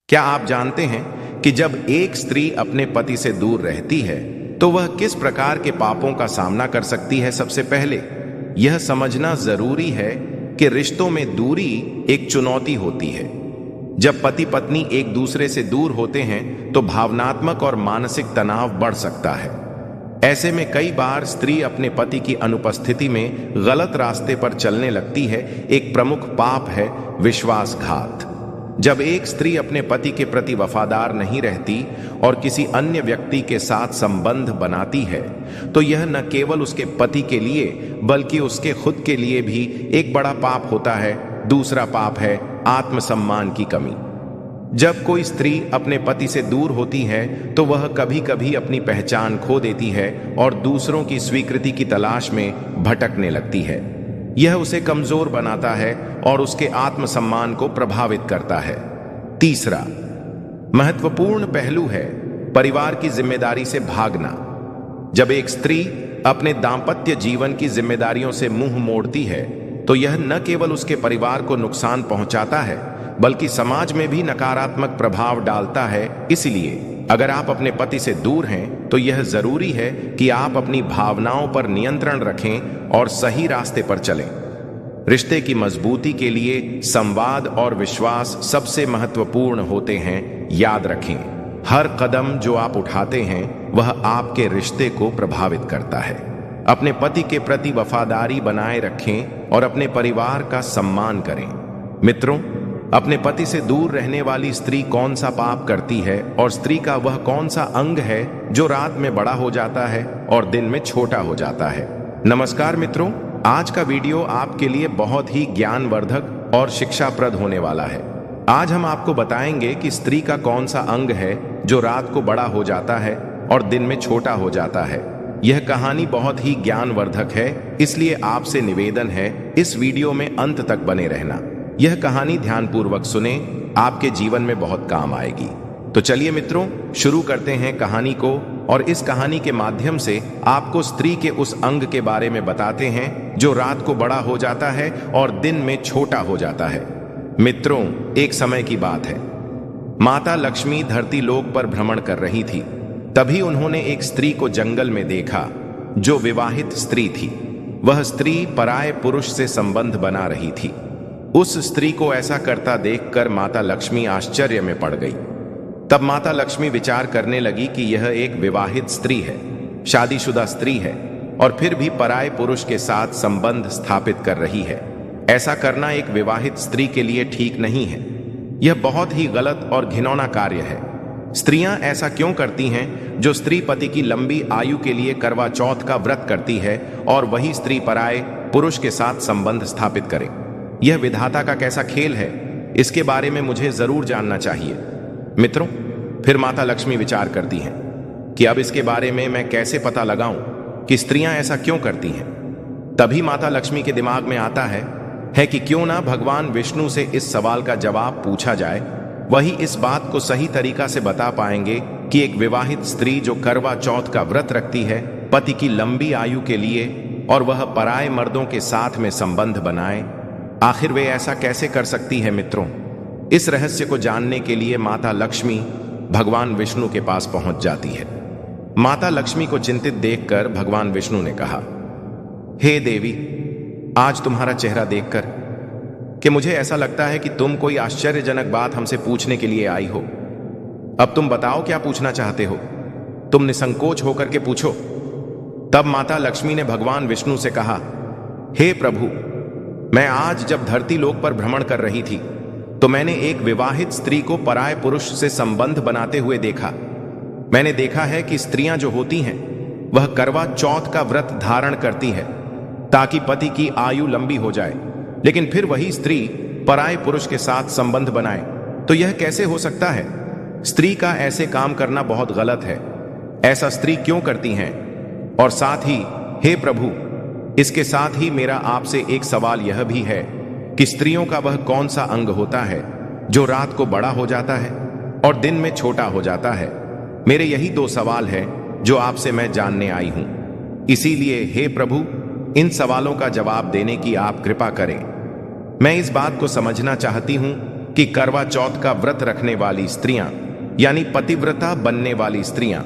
क्या आप जानते हैं कि जब एक स्त्री अपने पति से दूर रहती है तो वह किस प्रकार के पापों का सामना कर सकती है? सबसे पहले यह समझना जरूरी है कि रिश्तों में दूरी एक चुनौती होती है। जब पति पत्नी एक दूसरे से दूर होते हैं तो भावनात्मक और मानसिक तनाव बढ़ सकता है। ऐसे में कई बार स्त्री अपने पति की अनुपस्थिति में गलत रास्ते पर चलने लगती है। एक प्रमुख पाप है विश्वासघात। जब एक स्त्री अपने पति के प्रति वफादार नहीं रहती और किसी अन्य व्यक्ति के साथ संबंध बनाती है तो यह न केवल उसके पति के लिए बल्कि उसके खुद के लिए भी एक बड़ा पाप होता है। दूसरा पाप है आत्मसम्मान की कमी। जब कोई स्त्री अपने पति से दूर होती है तो वह कभी कभी अपनी पहचान खो देती है और दूसरों की स्वीकृति की तलाश में भटकने लगती है। यह उसे कमजोर बनाता है और उसके आत्मसम्मान को प्रभावित करता है। तीसरा महत्वपूर्ण पहलू है परिवार की जिम्मेदारी से भागना। जब एक स्त्री अपने दांपत्य जीवन की जिम्मेदारियों से मुंह मोड़ती है तो यह न केवल उसके परिवार को नुकसान पहुंचाता है बल्कि समाज में भी नकारात्मक प्रभाव डालता है। इसलिए अगर आप अपने पति से दूर हैं तो यह जरूरी है कि आप अपनी भावनाओं पर नियंत्रण रखें और सही रास्ते पर चलें। रिश्ते की मजबूती के लिए संवाद और विश्वास सबसे महत्वपूर्ण होते हैं। याद रखें, हर कदम जो आप उठाते हैं वह आपके रिश्ते को प्रभावित करता है। अपने पति के प्रति वफादारी बनाए रखें और अपने परिवार का सम्मान करें। मित्रों, अपने पति से दूर रहने वाली स्त्री कौन सा पाप करती है और स्त्री का वह कौन सा अंग है जो रात में बड़ा हो जाता है और दिन में छोटा हो जाता है? नमस्कार मित्रों, आज का वीडियो आपके लिए बहुत ही ज्ञानवर्धक और शिक्षाप्रद होने वाला है। आज हम आपको बताएंगे कि स्त्री का कौन सा अंग है जो रात को बड़ा हो जाता है और दिन में छोटा हो जाता है। यह कहानी बहुत ही ज्ञानवर्धक है, इसलिए आपसे निवेदन है इस वीडियो में अंत तक बने रहना। यह कहानी ध्यानपूर्वक सुने, आपके जीवन में बहुत काम आएगी। तो चलिए मित्रों, शुरू करते हैं कहानी को और इस कहानी के माध्यम से आपको स्त्री के उस अंग के बारे में बताते हैं जो रात को बड़ा हो जाता है और दिन में छोटा हो जाता है। मित्रों, एक समय की बात है। माता लक्ष्मी धरती लोक पर भ्रमण कर रही थी। तभी उन्होंने एक स्त्री को जंगल में देखा जो विवाहित स्त्री थी। वह स्त्री पराये पुरुष से संबंध बना रही थी। उस स्त्री को ऐसा करता देखकर माता लक्ष्मी आश्चर्य में पड़ गई। तब माता लक्ष्मी विचार करने लगी कि यह एक विवाहित स्त्री है, शादीशुदा स्त्री है और फिर भी पराये पुरुष के साथ संबंध स्थापित कर रही है। ऐसा करना एक विवाहित स्त्री के लिए ठीक नहीं है। यह बहुत ही गलत और घिनौना कार्य है। स्त्रियां ऐसा क्यों करती हैं? जो स्त्री पति की लंबी आयु के लिए करवा चौथ का व्रत करती है और वही स्त्री पराये पुरुष के साथ संबंध स्थापित करे। यह विधाता का कैसा खेल है, इसके बारे में मुझे जरूर जानना चाहिए। मित्रों, फिर माता लक्ष्मी विचार करती हैं कि अब इसके बारे में मैं कैसे पता लगाऊं कि स्त्रियां ऐसा क्यों करती हैं। तभी माता लक्ष्मी के दिमाग में आता है कि क्यों ना भगवान विष्णु से इस सवाल का जवाब पूछा जाए। वही इस बात को सही तरीका से बता पाएंगे कि एक विवाहित स्त्री जो करवा चौथ का व्रत रखती है पति की लंबी आयु के लिए और वह पराये मर्दों के साथ में संबंध बनाए, आखिर वे ऐसा कैसे कर सकती है। मित्रों, इस रहस्य को जानने के लिए माता लक्ष्मी भगवान विष्णु के पास पहुंच जाती है। माता लक्ष्मी को चिंतित देखकर भगवान विष्णु ने कहा, हे देवी, आज तुम्हारा चेहरा देखकर कि मुझे ऐसा लगता है कि तुम कोई आश्चर्यजनक बात हमसे पूछने के लिए आई हो। अब तुम बताओ क्या पूछना चाहते हो। तुम निसंकोच होकर के पूछो। तब माता लक्ष्मी ने भगवान विष्णु से कहा, हे प्रभु, मैं आज जब धरती लोक पर भ्रमण कर रही थी तो मैंने एक विवाहित स्त्री को पराये पुरुष से संबंध बनाते हुए देखा। मैंने देखा है कि स्त्रियां जो होती हैं वह करवा चौथ का व्रत धारण करती है ताकि पति की आयु लंबी हो जाए, लेकिन फिर वही स्त्री पराये पुरुष के साथ संबंध बनाए। तो यह कैसे हो सकता है? स्त्री का ऐसे काम करना बहुत गलत है। ऐसा स्त्री क्यों करती हैं? और साथ ही हे प्रभु, इसके साथ ही मेरा आपसे एक सवाल यह भी है कि स्त्रियों का वह कौन सा अंग होता है जो रात को बड़ा हो जाता है और दिन में छोटा हो जाता है? मेरे यही दो सवाल हैं जो आपसे मैं जानने आई हूं। इसीलिए हे प्रभु, इन सवालों का जवाब देने की आप कृपा करें। मैं इस बात को समझना चाहती हूं कि करवा चौथ का व्रत रखने वाली स्त्रियां यानी पतिव्रता बनने वाली स्त्रियां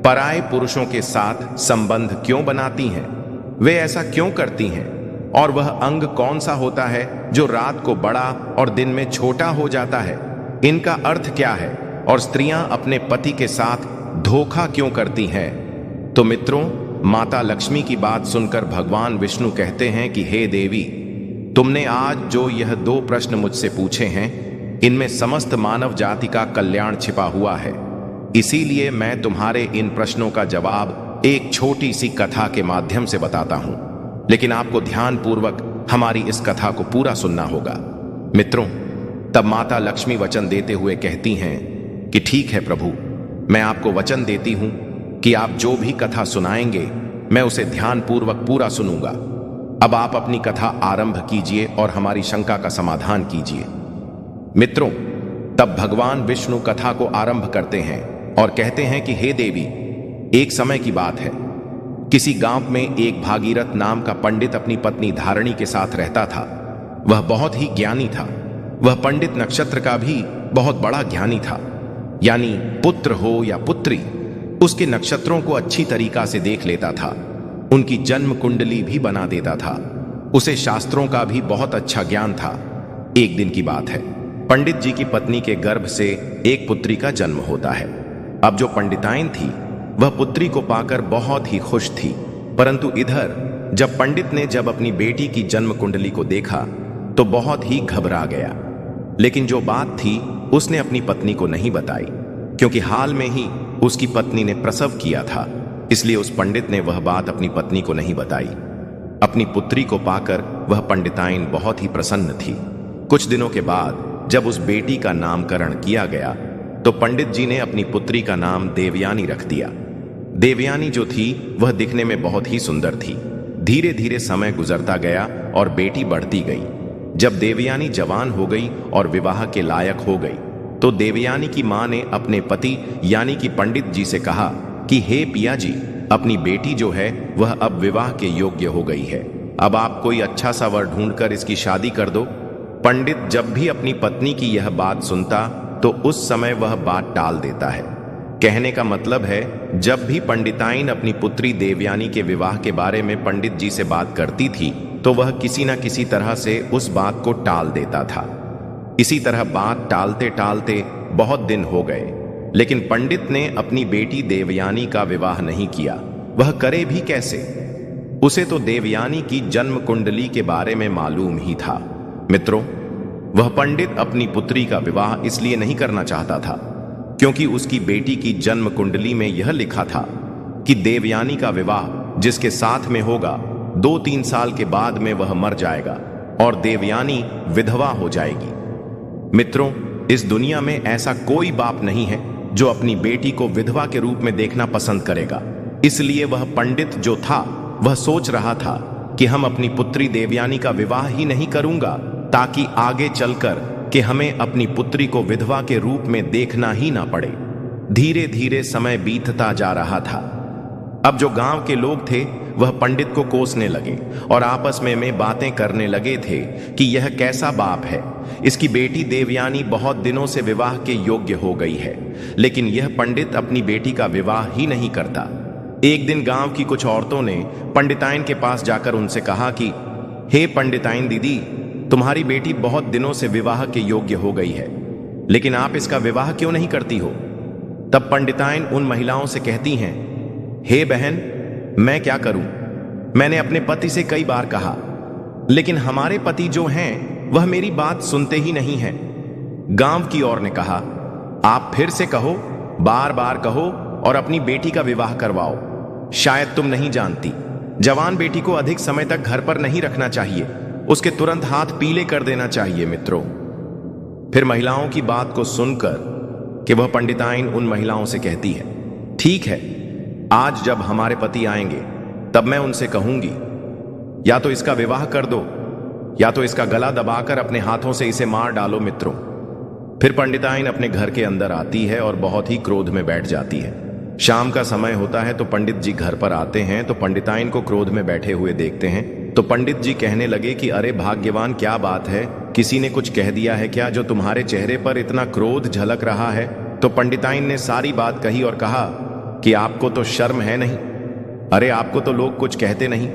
पराये पुरुषों के साथ संबंध क्यों बनाती हैं, वे ऐसा क्यों करती हैं, और वह अंग कौन सा होता है जो रात को बड़ा और दिन में छोटा हो जाता है, इनका अर्थ क्या है, और स्त्रियां अपने पति के साथ धोखा क्यों करती हैं। तो मित्रों, माता लक्ष्मी की बात सुनकर भगवान विष्णु कहते हैं कि हे देवी, तुमने आज जो यह 2 प्रश्न मुझसे पूछे हैं, इनमें समस्त मानव जाति का कल्याण छिपा हुआ है। इसीलिए मैं तुम्हारे इन प्रश्नों का जवाब एक छोटी सी कथा के माध्यम से बताता हूं, लेकिन आपको ध्यानपूर्वक हमारी इस कथा को पूरा सुनना होगा। मित्रों, तब माता लक्ष्मी वचन देते हुए कहती हैं कि ठीक है प्रभु, मैं आपको वचन देती हूं कि आप जो भी कथा सुनाएंगे मैं उसे ध्यानपूर्वक पूरा सुनूंगा। अब आप अपनी कथा आरंभ कीजिए और हमारी शंका का समाधान कीजिए। मित्रों, तब भगवान विष्णु कथा को आरंभ करते हैं और कहते हैं कि हे देवी, एक समय की बात है, किसी गांव में एक भागीरथ नाम का पंडित अपनी पत्नी धारणी के साथ रहता था। वह बहुत ही ज्ञानी था। वह पंडित नक्षत्र का भी बहुत बड़ा ज्ञानी था, यानी पुत्र हो या पुत्री, उसके नक्षत्रों को अच्छी तरीका से देख लेता था, उनकी जन्म कुंडली भी बना देता था। उसे शास्त्रों का भी बहुत अच्छा ज्ञान था। एक दिन की बात है, पंडित जी की पत्नी के गर्भ से एक पुत्री का जन्म होता है। अब जो पंडिताइन थी वह पुत्री को पाकर बहुत ही खुश थी, परंतु इधर जब पंडित ने अपनी बेटी की जन्म कुंडली को देखा तो बहुत ही घबरा गया। लेकिन जो बात थी उसने अपनी पत्नी को नहीं बताई, क्योंकि हाल में ही उसकी पत्नी ने प्रसव किया था। इसलिए उस पंडित ने वह बात अपनी पत्नी को नहीं बताई। अपनी पुत्री को पाकर वह पंडिताइन बहुत ही प्रसन्न थी। कुछ दिनों के बाद जब उस बेटी का नामकरण किया गया तो पंडित जी ने अपनी पुत्री का नाम देवयानी रख दिया। देवयानी जो थी वह दिखने में बहुत ही सुंदर थी। धीरे धीरे समय गुजरता गया और बेटी बढ़ती गई। जब देवयानी जवान हो गई और विवाह के लायक हो गई तो देवयानी की मां ने अपने पति यानी कि पंडित जी से कहा कि हे पिया जी, अपनी बेटी जो है वह अब विवाह के योग्य हो गई है। अब आप कोई अच्छा सा वर ढूंढकर इसकी शादी कर दो। पंडित जब भी अपनी पत्नी की यह बात सुनता तो उस समय वह बात टाल देता है। कहने का मतलब है, जब भी पंडिताइन अपनी पुत्री देवयानी के विवाह के बारे में पंडित जी से बात करती थी तो वह किसी न किसी तरह से उस बात को टाल देता था। इसी तरह बात टालते टालते बहुत दिन हो गए, लेकिन पंडित ने अपनी बेटी देवयानी का विवाह नहीं किया। वह करे भी कैसे? उसे तो देवयानी की जन्म कुंडली के बारे में मालूम ही था। मित्रों, वह पंडित अपनी पुत्री का विवाह इसलिए नहीं करना चाहता था क्योंकि उसकी बेटी की जन्म कुंडली में यह लिखा था कि देवयानी का विवाह जिसके साथ में होगा 2-3 साल के बाद में वह मर जाएगा और देवयानी विधवा हो जाएगी। मित्रों, इस दुनिया में ऐसा कोई बाप नहीं है जो अपनी बेटी को विधवा के रूप में देखना पसंद करेगा। इसलिए वह पंडित जो था वह सोच रहा था कि हम अपनी पुत्री देवयानी का विवाह ही नहीं करूंगा ताकि आगे चलकर कि हमें अपनी पुत्री को विधवा के रूप में देखना ही ना पड़े। धीरे धीरे समय बीतता जा रहा था। अब जो गांव के लोग थे वह पंडित को कोसने लगे और आपस में बातें करने लगे थे कि यह कैसा बाप है, इसकी बेटी देवयानी बहुत दिनों से विवाह के योग्य हो गई है, लेकिन यह पंडित अपनी बेटी का विवाह ही नहीं करता। एक दिन गांव की कुछ औरतों ने पंडिताइन के पास जाकर उनसे कहा कि हे पंडिताइन दीदी, तुम्हारी बेटी बहुत दिनों से विवाह के योग्य हो गई है, लेकिन आप इसका विवाह क्यों नहीं करती हो? तब पंडिताइन उन महिलाओं से कहती हैं, हे बहन, मैं क्या करूं? मैंने अपने पति से कई बार कहा, लेकिन हमारे पति जो हैं वह मेरी बात सुनते ही नहीं हैं। गांव की औरत ने कहा, आप फिर से कहो, बार बार कहो और अपनी बेटी का विवाह करवाओ। शायद तुम नहीं जानती, जवान बेटी को अधिक समय तक घर पर नहीं रखना चाहिए, उसके तुरंत हाथ पीले कर देना चाहिए। मित्रों, फिर महिलाओं की बात को सुनकर कि वह पंडिताइन उन महिलाओं से कहती है, ठीक है, आज जब हमारे पति आएंगे तब मैं उनसे कहूंगी या तो इसका विवाह कर दो या तो इसका गला दबाकर अपने हाथों से इसे मार डालो। मित्रों, फिर पंडिताइन अपने घर के अंदर आती है और बहुत ही क्रोध में बैठ जाती है। शाम का समय होता है तो पंडित जी घर पर आते हैं तो पंडिताइन को क्रोध में बैठे हुए देखते हैं तो पंडित जी कहने लगे कि अरे भाग्यवान, क्या बात है, किसी ने कुछ कह दिया है क्या जो तुम्हारे चेहरे पर इतना क्रोध झलक रहा है? तो पंडिताइन ने सारी बात कही और कहा कि आपको तो शर्म है नहीं? अरे आपको तो लोग कुछ कहते नहीं,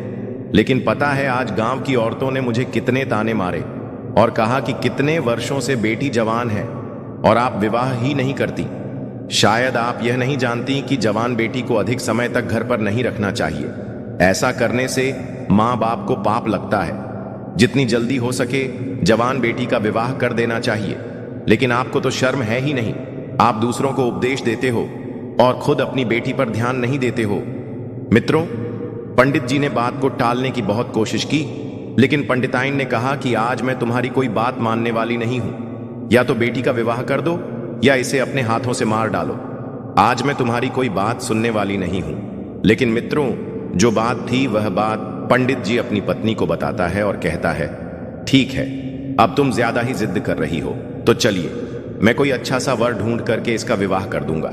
लेकिन पता है आज गांव की औरतों ने मुझे कितने ताने मारे और कहा कि कितने वर्षों से बेटी जवान है और आप विवाह ही नहीं करती। शायद आप यह नहीं जानती कि जवान बेटी को अधिक समय तक घर पर नहीं रखना चाहिए। ऐसा करने से माँ बाप को पाप लगता है। जितनी जल्दी हो सके जवान बेटी का विवाह कर देना चाहिए, लेकिन आपको तो शर्म है ही नहीं। आप दूसरों को उपदेश देते हो और खुद अपनी बेटी पर ध्यान नहीं देते हो। मित्रों, पंडित जी ने बात को टालने की बहुत कोशिश की, लेकिन पंडिताइन ने कहा कि आज मैं तुम्हारी कोई बात मानने वाली नहीं हूं। या तो बेटी का विवाह कर दो या इसे अपने हाथों से मार डालो। आज मैं तुम्हारी कोई बात सुनने वाली नहीं हूं। लेकिन मित्रों, जो बात थी वह बात पंडित जी अपनी पत्नी को बताता है और कहता है, ठीक है, अब तुम ज्यादा ही जिद कर रही हो, तो चलिए मैं कोई अच्छा सा वर ढूंढ करके इसका विवाह कर दूंगा।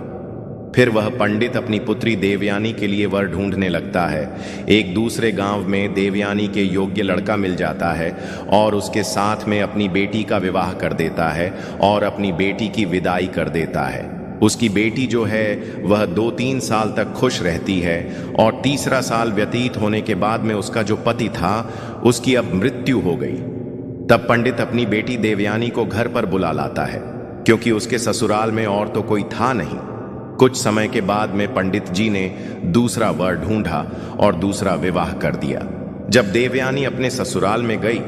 फिर वह पंडित अपनी पुत्री देवयानी के लिए वर ढूंढने लगता है। एक दूसरे गांव में देवयानी के योग्य लड़का मिल जाता है और उसके साथ में अपनी बेटी का विवाह कर देता है और अपनी बेटी की विदाई कर देता है। उसकी बेटी जो है वह 2-3 साल तक खुश रहती है और तीसरा साल व्यतीत होने के बाद में उसका जो पति था उसकी अब मृत्यु हो गई। तब पंडित अपनी बेटी देवयानी को घर पर बुला लाता है, क्योंकि उसके ससुराल में और तो कोई था नहीं। कुछ समय के बाद में पंडित जी ने दूसरा वर ढूंढा और दूसरा विवाह कर दिया। जब देवयानी अपने ससुराल में गई,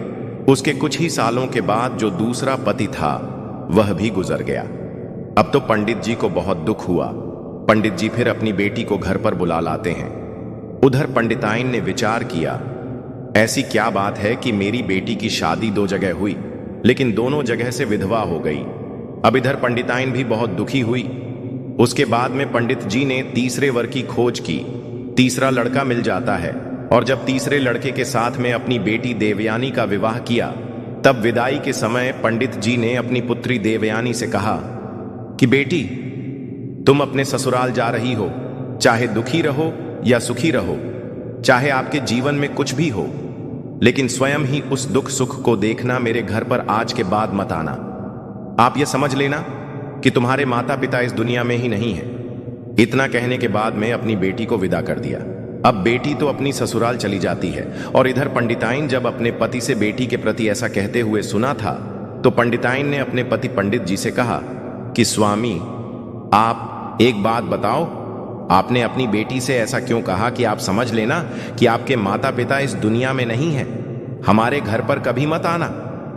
उसके कुछ ही सालों के बाद जो दूसरा पति था वह भी गुजर गया। अब तो पंडित जी को बहुत दुख हुआ। पंडित जी फिर अपनी बेटी को घर पर बुला लाते हैं। उधर पंडिताइन ने विचार किया, ऐसी क्या बात है कि मेरी बेटी की शादी 2 जगह हुई, लेकिन दोनों जगह से विधवा हो गई। अब इधर पंडिताइन भी बहुत दुखी हुई। उसके बाद में पंडित जी ने तीसरे वर की खोज की। तीसरा लड़का मिल जाता है और जब तीसरे लड़के के साथ में अपनी बेटी देवयानी का विवाह किया, तब विदाई के समय पंडित जी ने अपनी पुत्री देवयानी से कहा कि बेटी, तुम अपने ससुराल जा रही हो, चाहे दुखी रहो या सुखी रहो, चाहे आपके जीवन में कुछ भी हो, लेकिन स्वयं ही उस दुख सुख को देखना मेरे घर पर आज के बाद मत आना। आप ये समझ लेना कि तुम्हारे माता पिता इस दुनिया में ही नहीं है। इतना कहने के बाद मैं अपनी बेटी को विदा कर दिया। अब बेटी तो अपनी ससुराल चली जाती है और इधर पंडिताइन जब अपने पति से बेटी के प्रति ऐसा कहते हुए सुना था, तो पंडिताइन ने अपने पति पंडित जी से कहा कि स्वामी, आप एक बात बताओ, आपने अपनी बेटी से ऐसा क्यों कहा कि आप समझ लेना कि आपके माता पिता इस दुनिया में नहीं है। हमारे घर पर कभी मत आना।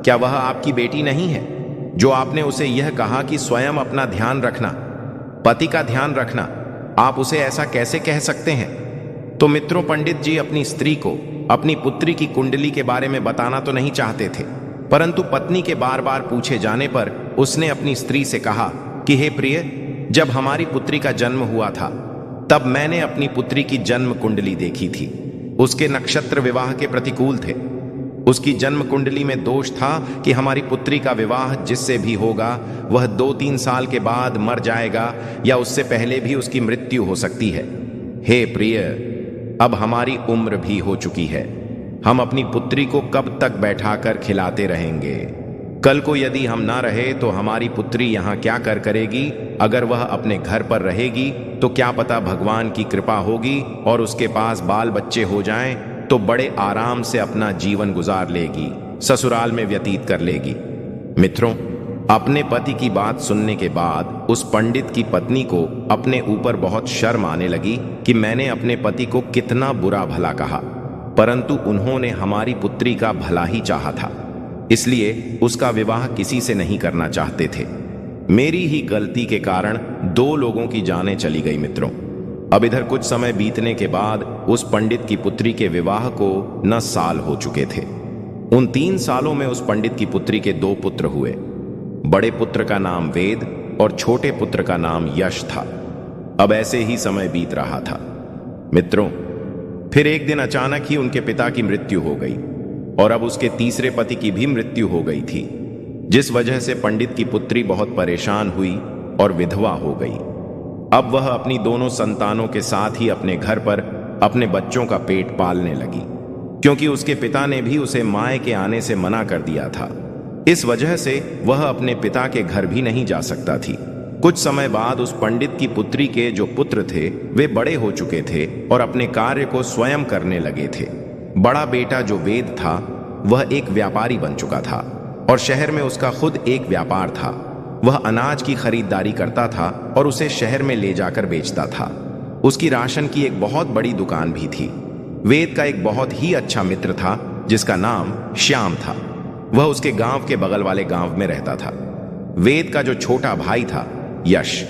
क्या वह आपकी बेटी नहीं है जो आपने उसे यह कहा कि स्वयं अपना ध्यान रखना, पति का ध्यान रखना? आप उसे ऐसा कैसे कह सकते हैं? तो मित्रों, पंडित जी अपनी स्त्री को अपनी पुत्री की कुंडली के बारे में बताना तो नहीं चाहते थे, परंतु पत्नी के बार बार पूछे जाने पर उसने अपनी स्त्री से कहा कि हे प्रिय, जब हमारी पुत्री का जन्म हुआ था तब मैंने अपनी पुत्री की जन्म कुंडली देखी थी। उसके नक्षत्र विवाह के प्रतिकूल थे। उसकी जन्म कुंडली में दोष था कि हमारी पुत्री का विवाह जिससे भी होगा वह 2-3 साल के बाद मर जाएगा या उससे पहले भी उसकी मृत्यु हो सकती है। हे प्रिय, अब हमारी उम्र भी हो चुकी है। हम अपनी पुत्री को कब तक बैठाकर खिलाते रहेंगे? कल को यदि हम ना रहे तो हमारी पुत्री यहाँ क्या करेगी? अगर वह अपने घर पर रहेगी तो क्या पता भगवान की कृपा होगी और उसके पास बाल बच्चे हो जाएं तो बड़े आराम से अपना जीवन गुजार लेगी, ससुराल में व्यतीत कर लेगी। मित्रों, अपने पति की बात सुनने के बाद उस पंडित की पत्नी को अपने ऊपर बहुत शर्म आने लगी कि मैंने अपने पति को कितना बुरा भला कहा, परंतु उन्होंने हमारी पुत्री का भला ही चाहा था, इसलिए उसका विवाह किसी से नहीं करना चाहते थे। मेरी ही गलती के कारण 2 लोगों की जानें चली गई। मित्रों, अब इधर कुछ समय बीतने के बाद उस पंडित की पुत्री के विवाह को 9 साल हो चुके थे। उन 3 सालों में उस पंडित की पुत्री के 2 पुत्र हुए। बड़े पुत्र का नाम वेद और छोटे पुत्र का नाम यश था। अब ऐसे ही समय बीत रहा था। मित्रों, फिर एक दिन अचानक ही उनके पिता की मृत्यु हो गई और अब उसके तीसरे पति की भी मृत्यु हो गई थी, जिस वजह से पंडित की पुत्री बहुत परेशान हुई और विधवा हो गई। अब वह अपनी दोनों संतानों के साथ ही अपने घर पर अपने बच्चों का पेट पालने लगी, क्योंकि उसके पिता ने भी उसे माय के आने से मना कर दिया था। इस वजह से वह अपने पिता के घर भी नहीं जा सकता थी। कुछ समय बाद उस पंडित की पुत्री के जो पुत्र थे वे बड़े हो चुके थे और अपने कार्य को स्वयं करने लगे थे। बड़ा बेटा जो वेद था वह एक व्यापारी बन चुका था और शहर में उसका खुद एक व्यापार था। वह अनाज की खरीदारी करता था और उसे शहर में ले जाकर बेचता था। उसकी राशन की एक बहुत बड़ी दुकान भी थी। वेद का एक बहुत ही अच्छा मित्र था जिसका नाम श्याम था। वह उसके गांव के बगल वाले गांव में रहता था। वेद का जो छोटा भाई था यश,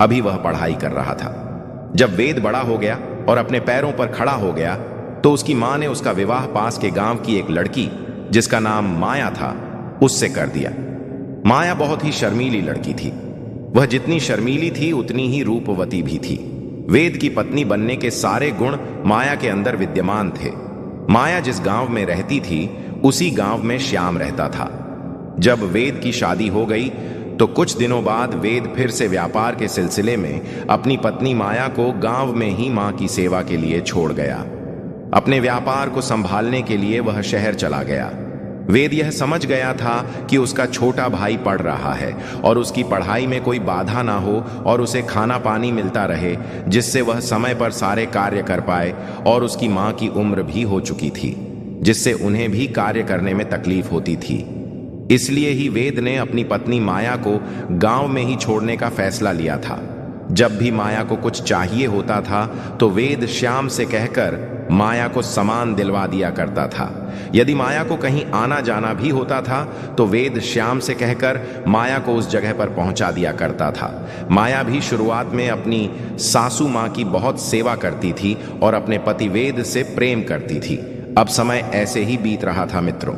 अभी वह पढ़ाई कर रहा था। जब वेद बड़ा हो गया और अपने पैरों पर खड़ा हो गया तो उसकी मां ने उसका विवाह पास के गांव की एक लड़की जिसका नाम माया था उससे कर दिया। माया बहुत ही शर्मीली लड़की थी। वह जितनी शर्मीली थी उतनी ही रूपवती भी थी। वेद की पत्नी बनने के सारे गुण माया के अंदर विद्यमान थे। माया जिस गांव में रहती थी उसी गांव में श्याम रहता था। जब वेद की शादी हो गई तो कुछ दिनों बाद वेद फिर से व्यापार के सिलसिले में अपनी पत्नी माया को गांव में ही मां की सेवा के लिए छोड़ गया। अपने व्यापार को संभालने के लिए वह शहर चला गया। वेद यह समझ गया था कि उसका छोटा भाई पढ़ रहा है और उसकी पढ़ाई में कोई बाधा ना हो और उसे खाना पानी मिलता रहे जिससे वह समय पर सारे कार्य कर पाए, और उसकी मां की उम्र भी हो चुकी थी जिससे उन्हें भी कार्य करने में तकलीफ होती थी। इसलिए ही वेद ने अपनी पत्नी माया को गांव में ही छोड़ने का फैसला लिया था। जब भी माया को कुछ चाहिए होता था तो वेद श्याम से कहकर माया को सामान दिलवा दिया करता था। यदि माया को कहीं आना जाना भी होता था तो वेद श्याम से कहकर माया को उस जगह पर पहुंचा दिया करता था। माया भी शुरुआत में अपनी सासू मां की बहुत सेवा करती थी और अपने पति वेद से प्रेम करती थी। अब समय ऐसे ही बीत रहा था मित्रों।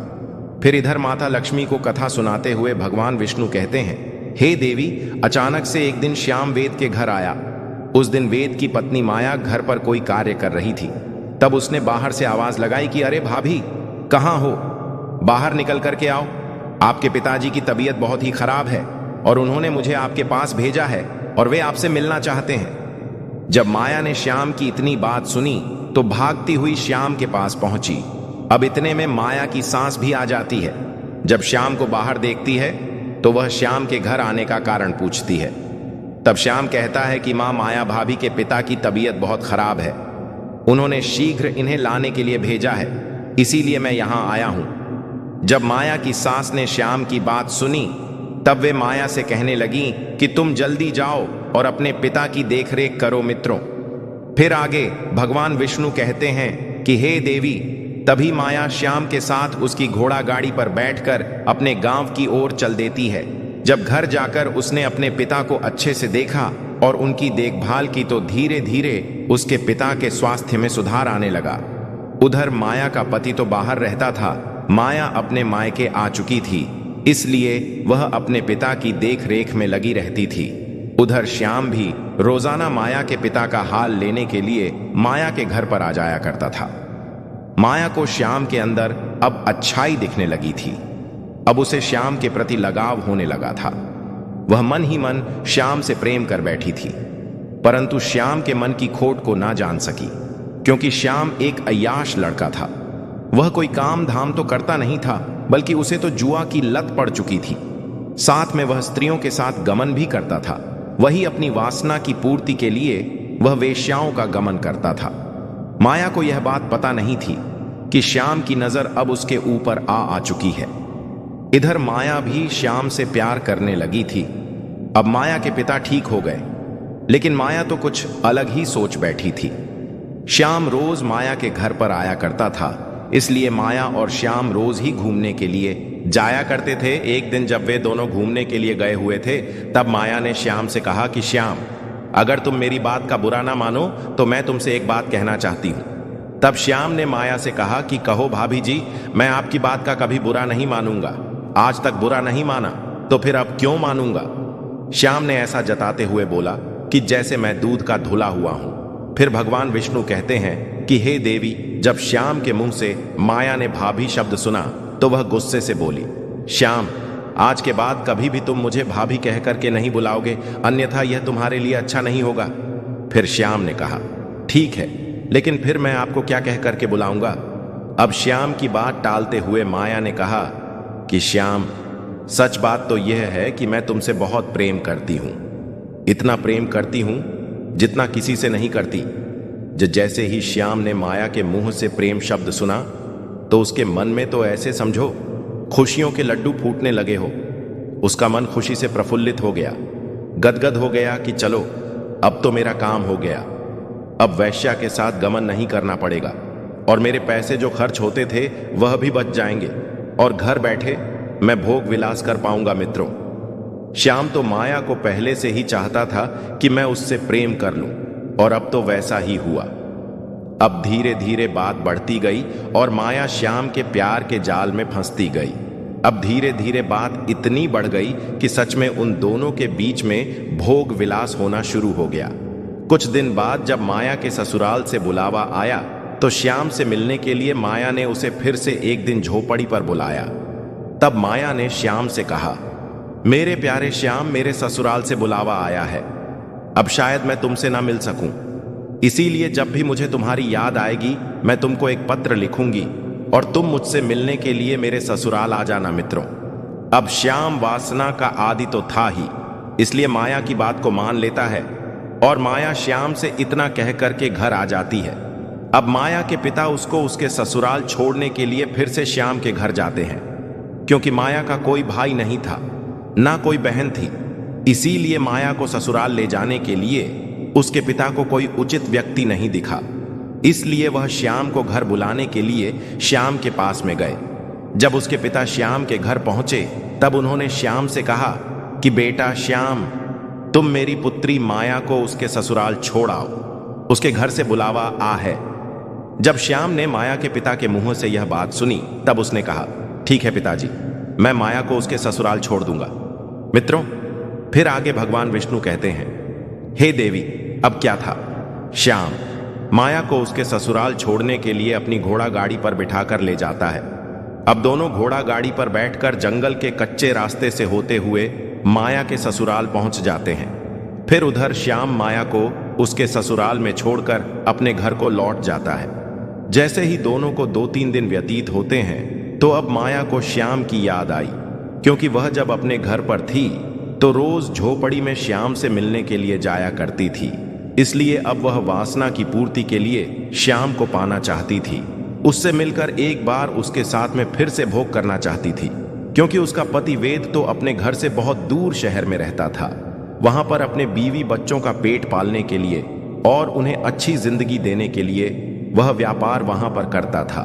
फिर इधर माता लक्ष्मी को कथा सुनाते हुए भगवान विष्णु कहते हैं, हे देवी, अचानक से एक दिन श्याम वेद के घर आया। उस दिन वेद की पत्नी माया घर पर कोई कार्य कर रही थी। तब उसने बाहर से आवाज लगाई कि अरे भाभी, कहाँ हो? बाहर निकल करके आओ। आपके पिताजी की तबीयत बहुत ही खराब है और उन्होंने मुझे आपके पास भेजा है और वे आपसे मिलना चाहते हैं। जब माया ने श्याम की इतनी बात सुनी तो भागती हुई श्याम के पास पहुंची। अब इतने में माया की सांस भी आ जाती है। जब श्याम को बाहर देखती है तो वह श्याम के घर आने का कारण पूछती है। तब श्याम कहता है कि मां माया भाभी के पिता की तबीयत बहुत खराब है, उन्होंने शीघ्र इन्हें लाने के लिए भेजा है, इसीलिए मैं यहां आया हूं। जब माया की सास ने श्याम की बात सुनी तब वे माया से कहने लगी कि तुम जल्दी जाओ और अपने पिता की देखरेख करो मित्रों। फिर आगे भगवान विष्णु कहते हैं कि हे देवी, तभी माया श्याम के साथ उसकी घोड़ा गाड़ी पर बैठकर अपने गांव की ओर चल देती है। जब घर जाकर उसने अपने पिता को अच्छे से देखा और उनकी देखभाल की तो धीरे धीरे उसके पिता के स्वास्थ्य में सुधार आने लगा। उधर माया का पति तो बाहर रहता था। माया अपने मायके आ चुकी थी, इसलिए वह अपने पिता की देख रेख में लगी रहती थी। उधर श्याम भी रोजाना माया के पिता का हाल लेने के लिए माया के घर पर आ जाया करता था। माया को श्याम के अंदर अब अच्छाई दिखने लगी थी। अब उसे श्याम के प्रति लगाव होने लगा था। वह मन ही मन श्याम से प्रेम कर बैठी थी, परंतु श्याम के मन की खोट को ना जान सकी, क्योंकि श्याम एक अय्याश लड़का था। वह कोई काम धाम तो करता नहीं था, बल्कि उसे तो जुआ की लत पड़ चुकी थी। साथ में वह स्त्रियों के साथ गमन भी करता था। वही अपनी वासना की पूर्ति के लिए वह वेश्याओं का गमन करता था। माया को यह बात पता नहीं थी कि श्याम की नजर अब उसके ऊपर आ चुकी है। इधर माया भी श्याम से प्यार करने लगी थी। अब माया के पिता ठीक हो गए, लेकिन माया तो कुछ अलग ही सोच बैठी थी। श्याम रोज माया के घर पर आया करता था, इसलिए माया और श्याम रोज ही घूमने के लिए जाया करते थे। एक दिन जब वे दोनों घूमने के लिए गए हुए थे तब माया ने श्याम से कहा कि श्याम, अगर तुम मेरी बात का बुरा ना मानो तो मैं तुमसे एक बात कहना चाहती हूं। तब श्याम ने माया से कहा कि कहो भाभी जी, मैं आपकी बात का कभी बुरा नहीं मानूंगा। आज तक बुरा नहीं माना तो फिर अब क्यों मानूंगा? श्याम ने ऐसा जताते हुए बोला कि जैसे मैं दूध का धुला हुआ हूं। फिर भगवान विष्णु कहते हैं कि हे देवी, जब श्याम के मुंह से माया ने भाभी शब्द सुना तो वह गुस्से से बोली, श्याम, आज के बाद कभी भी तुम मुझे भाभी कह करके नहीं बुलाओगे, अन्यथा यह तुम्हारे लिए अच्छा नहीं होगा। फिर श्याम ने कहा, ठीक है, लेकिन फिर मैं आपको क्या कह करके बुलाऊंगा? अब श्याम की बात टालते हुए माया ने कहा कि श्याम, सच बात तो यह है कि मैं तुमसे बहुत प्रेम करती हूं, इतना प्रेम करती हूं जितना किसी से नहीं करती। जैसे ही श्याम ने माया के मुंह से प्रेम शब्द सुना तो उसके मन में तो ऐसे समझो खुशियों के लड्डू फूटने लगे हो। उसका मन खुशी से प्रफुल्लित हो गया, गदगद हो गया कि चलो अब तो मेरा काम हो गया, अब वैश्या के साथ गमन नहीं करना पड़ेगा और मेरे पैसे जो खर्च होते थे वह भी बच जाएंगे और घर बैठे मैं भोग विलास कर पाऊंगा। मित्रों, श्याम तो माया को पहले से ही चाहता था कि मैं उससे प्रेम कर लूं और अब तो वैसा ही हुआ। अब धीरे धीरे बात बढ़ती गई और माया श्याम के प्यार के जाल में फंसती गई। अब धीरे धीरे बात इतनी बढ़ गई कि सच में उन दोनों के बीच में भोग विलास होना शुरू हो गया। कुछ दिन बाद जब माया के ससुराल से बुलावा आया तो श्याम से मिलने के लिए माया ने उसे फिर से एक दिन झोपड़ी पर बुलाया। तब माया ने श्याम से कहा, मेरे प्यारे श्याम, मेरे ससुराल से बुलावा आया है, अब शायद मैं तुमसे ना मिल सकूं, इसीलिए जब भी मुझे तुम्हारी याद आएगी मैं तुमको एक पत्र लिखूंगी और तुम मुझसे मिलने के लिए मेरे ससुराल आ जाना। मित्रों, अब श्याम वासना का आदि तो था ही, इसलिए माया की बात को मान लेता है और माया श्याम से इतना कह करके घर आ जाती है। अब माया के पिता उसको उसके ससुराल छोड़ने के लिए फिर से श्याम के घर जाते हैं, क्योंकि माया का कोई भाई नहीं था, ना कोई बहन थी, इसीलिए माया को ससुराल ले जाने के लिए उसके पिता को कोई उचित व्यक्ति नहीं दिखा। इसलिए वह श्याम को घर बुलाने के लिए श्याम के पास में गए। जब उसके पिता श्याम के घर पहुंचे तब उन्होंने श्याम से कहा कि बेटा श्याम, तुम मेरी पुत्री माया को उसके ससुराल छोड़ आओ, उसके घर से बुलावा आ है। जब श्याम ने माया के पिता के मुंह से यह बात सुनी तब उसने कहा, ठीक है पिताजी, मैं माया को उसके ससुराल छोड़ दूंगा। मित्रों, फिर आगे भगवान विष्णु कहते हैं, हे देवी, अब क्या था। श्याम माया को उसके ससुराल छोड़ने के लिए अपनी घोड़ा गाड़ी पर बिठाकर ले जाता है। अब दोनों घोड़ा गाड़ी पर बैठकर जंगल के कच्चे रास्ते से होते हुए माया के ससुराल पहुंच जाते हैं। फिर उधर श्याम माया को उसके ससुराल में छोड़कर अपने घर को लौट जाता है। जैसे ही दोनों को 2-3 दिन व्यतीत होते हैं तो अब माया को श्याम की याद आई, क्योंकि वह जब अपने घर पर थी तो रोज झोपड़ी में श्याम से मिलने के लिए जाया करती थी। इसलिए अब वह वासना की पूर्ति के लिए श्याम को पाना चाहती थी, उससे मिलकर एक बार उसके साथ में फिर से भोग करना चाहती थी, क्योंकि उसका पति वेद तो अपने घर से बहुत दूर शहर में रहता था। वहां पर अपने बीवी बच्चों का पेट पालने के लिए और उन्हें अच्छी जिंदगी देने के लिए वह व्यापार वहां पर करता था।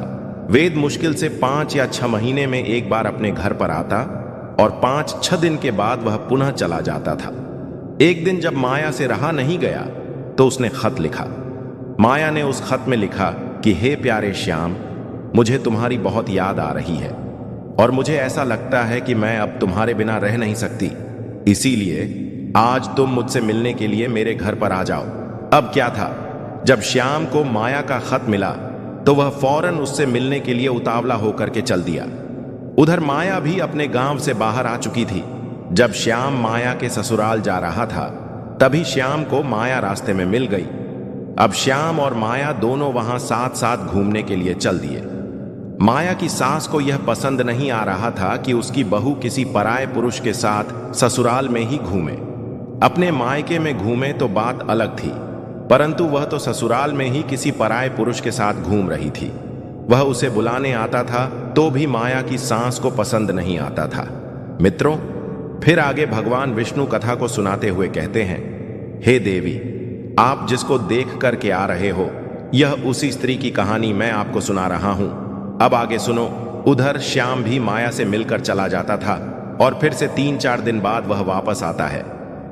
वेद मुश्किल से 5 या 6 महीने में एक बार अपने घर पर आता और 5-6 दिन के बाद वह पुनः चला जाता था। एक दिन जब माया से रहा नहीं गया तो उसने खत लिखा। माया ने उस खत में लिखा कि हे प्यारे श्याम, मुझे तुम्हारी बहुत याद आ रही है और मुझे ऐसा लगता है कि मैं अब तुम्हारे बिना रह नहीं सकती, इसीलिए आज तुम मुझसे मिलने के लिए मेरे घर पर आ जाओ। अब क्या था, जब श्याम को माया का खत मिला तो वह फौरन उससे मिलने के लिए उतावला होकर के चल दिया। उधर माया भी अपने गांव से बाहर आ चुकी थी। जब श्याम माया के ससुराल जा रहा था तभी श्याम को माया रास्ते में मिल गई। अब श्याम और माया दोनों वहां साथ साथ घूमने के लिए चल दिए। माया की सास को यह पसंद नहीं आ रहा था कि उसकी बहू किसी पराये पुरुष के साथ ससुराल में ही घूमे। अपने मायके में घूमे तो बात अलग थी, परंतु वह तो ससुराल में ही किसी पराये पुरुष के साथ घूम रही थी। वह उसे बुलाने आता था तो भी माया की सास को पसंद नहीं आता था। मित्रों, फिर आगे भगवान विष्णु कथा को सुनाते हुए कहते हैं, हे देवी, आप जिसको देख करके आ रहे हो यह उसी स्त्री की कहानी मैं आपको सुना रहा हूं। अब आगे सुनो। उधर श्याम भी माया से मिलकर चला जाता था और फिर से 3-4 दिन बाद वह वापस आता है।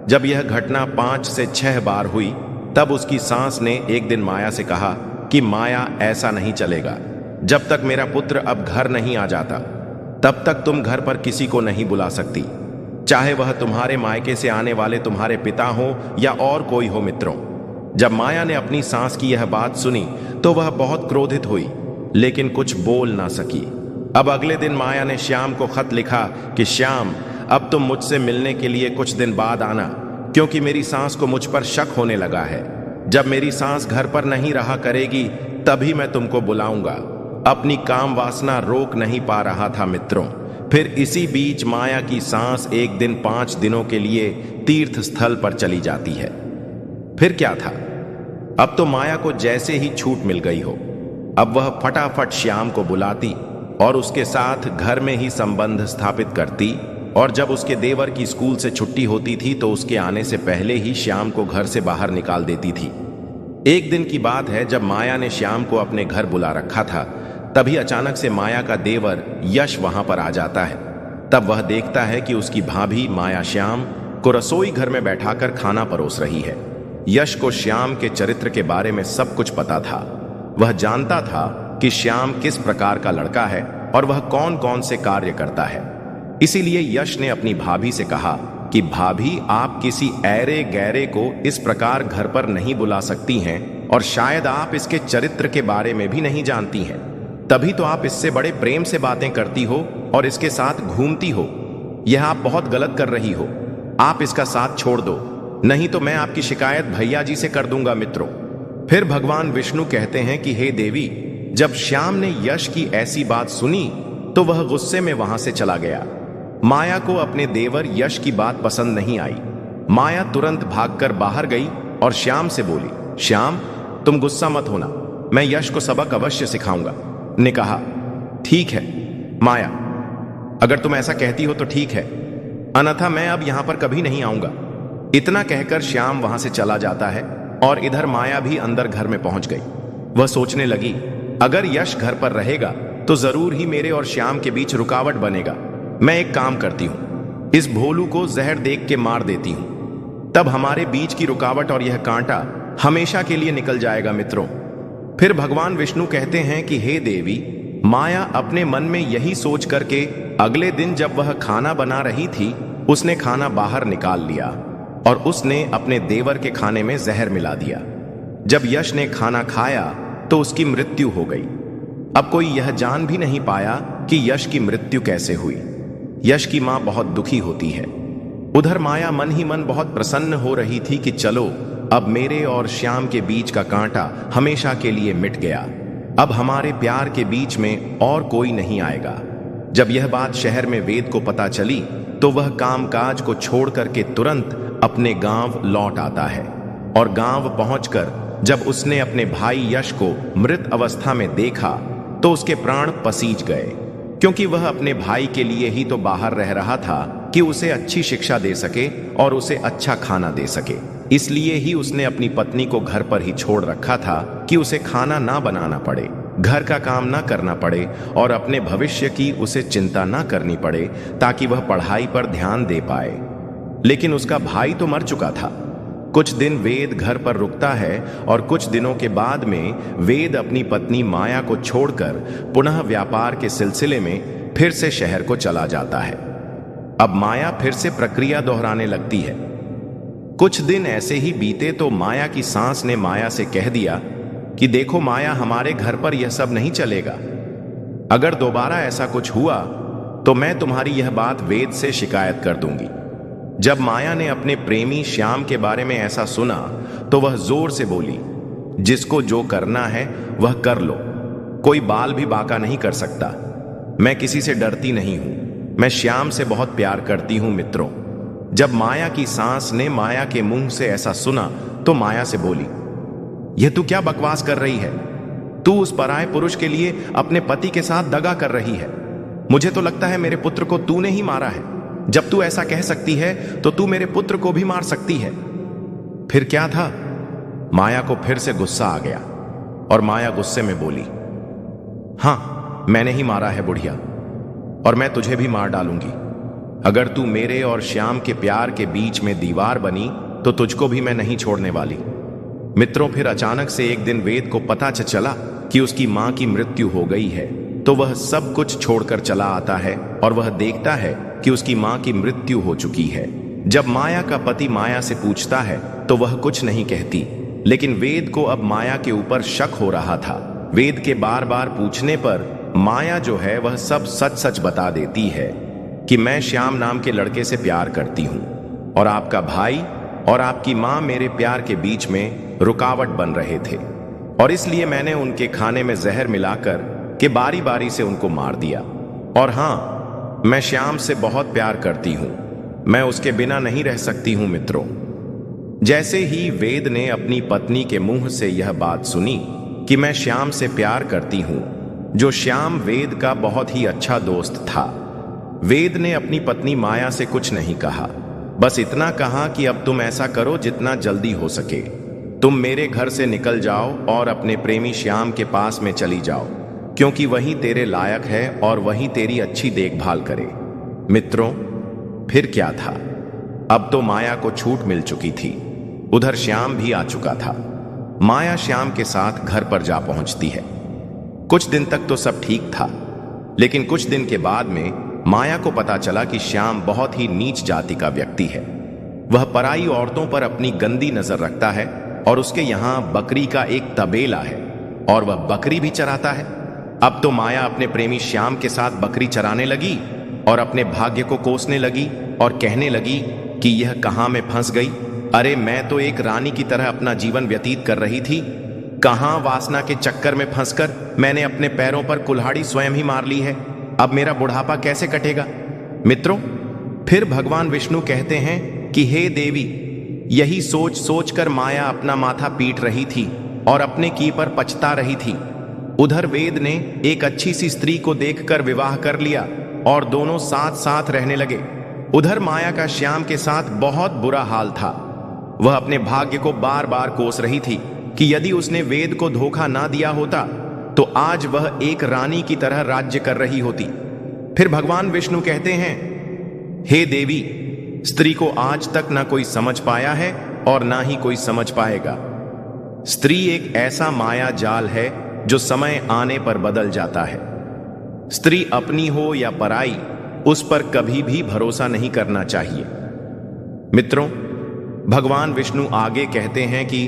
जब यह घटना 5 से 6 बार हुई तब उसकी सास ने एक दिन माया से कहा कि माया, ऐसा नहीं चलेगा। जब तक मेरा पुत्र अब घर नहीं आ जाता तब तक तुम घर पर किसी को नहीं बुला सकती, चाहे वह तुम्हारे मायके से आने वाले तुम्हारे पिता हो या और कोई हो। मित्रों, जब माया ने अपनी सास की यह बात सुनी तो वह बहुत क्रोधित हुई, लेकिन कुछ बोल ना सकी। अब अगले दिन माया ने श्याम को खत लिखा कि श्याम, अब तुम मुझसे मिलने के लिए कुछ दिन बाद आना, क्योंकि मेरी सास को मुझ पर शक होने लगा है। जब मेरी सास घर पर नहीं रहा करेगी तभी मैं तुमको बुलाऊंगा। अपनी काम वासना रोक नहीं पा रहा था। मित्रों, फिर इसी बीच माया की सांस एक दिन 5 दिनों के लिए तीर्थ स्थल पर चली जाती है। फिर क्या था, अब तो माया को जैसे ही छूट मिल गई हो, अब वह फटाफट श्याम को बुलाती और उसके साथ घर में ही संबंध स्थापित करती। और जब उसके देवर की स्कूल से छुट्टी होती थी तो उसके आने से पहले ही श्याम को घर से बाहर निकाल देती थी। एक दिन की बात है, जब माया ने श्याम को अपने घर बुला रखा था, तभी अचानक से माया का देवर यश वहां पर आ जाता है। तब वह देखता है कि उसकी भाभी माया श्याम को रसोई घर में बैठाकर खाना परोस रही है। यश को श्याम के चरित्र के बारे में सब कुछ पता था। वह जानता था कि श्याम किस प्रकार का लड़का है और वह कौन कौन से कार्य करता है। इसीलिए यश ने अपनी भाभी से कहा कि भाभी, आप किसी ऐरे गैरे को इस प्रकार घर पर नहीं बुला सकती हैं और शायद आप इसके चरित्र के बारे में भी नहीं जानती हैं, तभी तो आप इससे बड़े प्रेम से बातें करती हो और इसके साथ घूमती हो। यह आप बहुत गलत कर रही हो। आप इसका साथ छोड़ दो, नहीं तो मैं आपकी शिकायत भैया जी से कर दूंगा। मित्रों, फिर भगवान विष्णु कहते हैं कि हे देवी, जब श्याम ने यश की ऐसी बात सुनी तो वह गुस्से में वहां से चला गया। माया को अपने देवर यश की बात पसंद नहीं आई। माया तुरंत भागकर बाहर गई और श्याम से बोली, श्याम, तुम गुस्सा मत होना, मैं यश को सबक अवश्य सिखाऊंगा। ने कहा, ठीक है माया, अगर तुम ऐसा कहती हो तो ठीक है, अन्यथा मैं अब यहां पर कभी नहीं आऊंगा। इतना कहकर श्याम वहां से चला जाता है और इधर माया भी अंदर घर में पहुंच गई। वह सोचने लगी, अगर यश घर पर रहेगा तो जरूर ही मेरे और श्याम के बीच रुकावट बनेगा। मैं एक काम करती हूं, इस भोलू को जहर देख के मार देती हूं, तब हमारे बीच की रुकावट और यह कांटा हमेशा के लिए निकल जाएगा। मित्रों, फिर भगवान विष्णु कहते हैं कि हे देवी, माया अपने मन में यही सोच करके अगले दिन जब वह खाना बना रही थी, उसने खाना बाहर निकाल लिया और उसने अपने देवर के खाने में जहर मिला दिया। जब यश ने खाना खाया तो उसकी मृत्यु हो गई। अब कोई यह जान भी नहीं पाया कि यश की मृत्यु कैसे हुई। यश की मां बहुत दुखी होती है। उधर माया मन ही मन बहुत प्रसन्न हो रही थी कि चलो, अब मेरे और श्याम के बीच का कांटा हमेशा के लिए मिट गया। अब हमारे प्यार के बीच में और कोई नहीं आएगा। जब यह बात शहर में वेद को पता चली तो वह कामकाज को छोड़ करके तुरंत अपने गांव लौट आता है। और गांव पहुंचकर जब उसने अपने भाई यश को मृत अवस्था में देखा तो उसके प्राण पसीज गए, क्योंकि वह अपने भाई के लिए ही तो बाहर रह रहा था कि उसे अच्छी शिक्षा दे सके और उसे अच्छा खाना दे सके। इसलिए ही उसने अपनी पत्नी को घर पर ही छोड़ रखा था कि उसे खाना ना बनाना पड़े, घर का काम ना करना पड़े और अपने भविष्य की उसे चिंता ना करनी पड़े, ताकि वह पढ़ाई पर ध्यान दे पाए। लेकिन उसका भाई तो मर चुका था। कुछ दिन वेद घर पर रुकता है और कुछ दिनों के बाद में वेद अपनी पत्नी माया को छोड़कर पुनः व्यापार के सिलसिले में फिर से शहर को चला जाता है। अब माया फिर से प्रक्रिया दोहराने लगती है। कुछ दिन ऐसे ही बीते तो माया की सांस ने माया से कह दिया कि देखो माया, हमारे घर पर यह सब नहीं चलेगा। अगर दोबारा ऐसा कुछ हुआ तो मैं तुम्हारी यह बात वेद से शिकायत कर दूंगी। जब माया ने अपने प्रेमी श्याम के बारे में ऐसा सुना तो वह जोर से बोली, जिसको जो करना है वह कर लो, कोई बाल भी बाका नहीं कर सकता। मैं किसी से डरती नहीं हूं, मैं श्याम से बहुत प्यार करती हूं। मित्रों, जब माया की सांस ने माया के मुंह से ऐसा सुना तो माया से बोली, यह तू क्या बकवास कर रही है? तू उस पराये पुरुष के लिए अपने पति के साथ दगा कर रही है। मुझे तो लगता है मेरे पुत्र को तूने ही मारा है। जब तू ऐसा कह सकती है तो तू मेरे पुत्र को भी मार सकती है। फिर क्या था? माया को फिर से गुस्सा आ गया और माया गुस्से में बोली, हां, मैंने ही मारा है बुढ़िया, और मैं तुझे भी मार डालूंगी। अगर तू मेरे और श्याम के प्यार के बीच में दीवार बनी तो तुझको भी मैं नहीं छोड़ने वाली। मित्रों, फिर अचानक से एक दिन वेद को पता चला कि उसकी मां की मृत्यु हो गई है, तो वह सब कुछ छोड़कर चला आता है और वह देखता है कि उसकी मां की मृत्यु हो चुकी है। जब माया का पति माया से पूछता है तो वह कुछ नहीं कहती, लेकिन वेद को अब माया के ऊपर शक हो रहा था। वेद के बार बार पूछने पर माया जो है वह सब सच सच बता देती है कि मैं श्याम नाम के लड़के से प्यार करती हूं और आपका भाई और आपकी मां मेरे प्यार के बीच में रुकावट बन रहे थे, और इसलिए मैंने उनके खाने में जहर मिलाकर के बारी बारी से उनको मार दिया। और हां, मैं श्याम से बहुत प्यार करती हूं। मैं उसके बिना नहीं रह सकती हूं मित्रों। जैसे ही वेद ने अपनी पत्नी के मुंह से यह बात सुनी कि मैं श्याम से प्यार करती हूं, जो श्याम वेद का बहुत ही अच्छा दोस्त था, वेद ने अपनी पत्नी माया से कुछ नहीं कहा। बस इतना कहा कि अब तुम ऐसा करो जितना जल्दी हो सके। तुम मेरे घर से निकल जाओ और अपने प्रेमी श्याम के पास में चली जाओ, क्योंकि वही तेरे लायक है और वही तेरी अच्छी देखभाल करे। मित्रों, फिर क्या था? अब तो माया को छूट मिल चुकी थी। उधर श्याम भी आ चुका था। माया श्याम के साथ घर पर जा पहुंचती है। कुछ दिन तक तो सब ठीक था, लेकिन कुछ दिन के बाद में माया को पता चला कि श्याम बहुत ही नीच जाति का व्यक्ति है। वह पराई औरतों पर अपनी गंदी नजर रखता है और उसके यहां बकरी का एक तबेला है और वह बकरी भी चराता है। अब तो माया अपने प्रेमी श्याम के साथ बकरी चराने लगी और अपने भाग्य को कोसने लगी और कहने लगी कि यह कहां में फंस गई। अरे, मैं तो एक रानी की तरह अपना जीवन व्यतीत कर रही थी, कहां वासना के चक्कर में फंसकर मैंने अपने पैरों पर कुल्हाड़ी स्वयं ही मार ली है। अब मेरा बुढ़ापा कैसे कटेगा? मित्रों, फिर भगवान विष्णु कहते हैं कि हे देवी, यही सोच सोच कर माया अपना माथा पीट रही थी और अपने की पर पछता रही थी। उधर वेद ने एक अच्छी सी स्त्री को देखकर विवाह कर लिया और दोनों साथ साथ रहने लगे। उधर माया का श्याम के साथ बहुत बुरा हाल था। वह अपने भाग्य को बार बार कोस रही थी कि यदि उसने वेद को धोखा ना दिया होता तो आज वह एक रानी की तरह राज्य कर रही होती। फिर भगवान विष्णु कहते हैं, हे देवी, स्त्री को आज तक ना कोई समझ पाया है और ना ही कोई समझ पाएगा। स्त्री एक ऐसा माया जाल है जो समय आने पर बदल जाता है। स्त्री अपनी हो या पराई, उस पर कभी भी भरोसा नहीं करना चाहिए। मित्रों, भगवान विष्णु आगे कहते हैं कि